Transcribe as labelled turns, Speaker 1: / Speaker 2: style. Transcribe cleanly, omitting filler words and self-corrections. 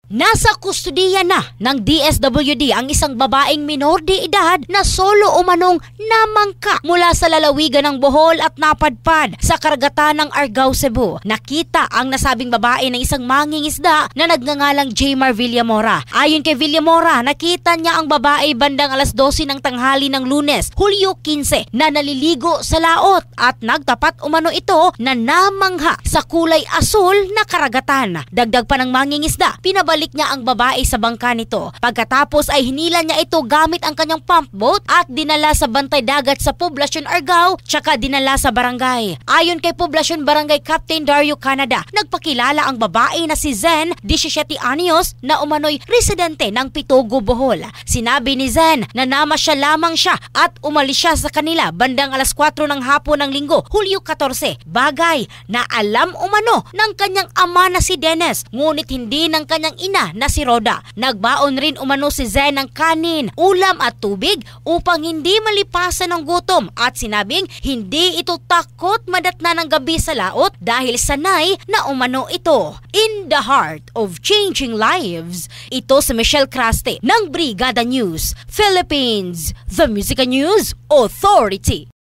Speaker 1: Nasa kustudiya na ng DSWD ang isang babaeng minor de edad na solo umanong namangka mula sa lalawigan ng Bohol at napadpad sa karagatan ng Argao, Cebu. Nakita ang nasabing babae ng isang mangingisda na nagngangalang Jmar Villamora. Ayon kay Villamora, nakita niya ang babae bandang alas 12 ng tanghali ng Lunes, Hulyo 15 na naliligo sa laot at nagtapat umano ito na namangha sa kulay asul na karagatan. Dagdag pa ng mangingisda, pinabalik niya ang babae sa bangka nito. Pagkatapos ay hinila niya ito gamit ang kanyang pump boat at dinala sa bantay dagat sa Poblacion Argao tsaka dinala sa barangay. Ayon kay Poblacion Barangay Captain Dario Canada, nagpakilala ang babae na si Zen, 17 anyos, na umano'y residente ng Pitogo, Bohol. Sinabi ni Zen na namasyal lamang siya at umalis siya sa kanila bandang alas 4 ng hapon ng Linggo, Hulyo 14. Bagay na alam umano ng kanyang ama na si Dennis, ngunit hindi ng kanyang ina na si Roda. Nagbaon rin umano si Zen ng kanin, ulam at tubig upang hindi malipasan ng gutom at sinabing hindi ito takot madatna ng gabi sa laot dahil sanay na umano ito. In the heart of changing lives, ito si Michelle Craste ng Brigada News Philippines, the Music News Authority.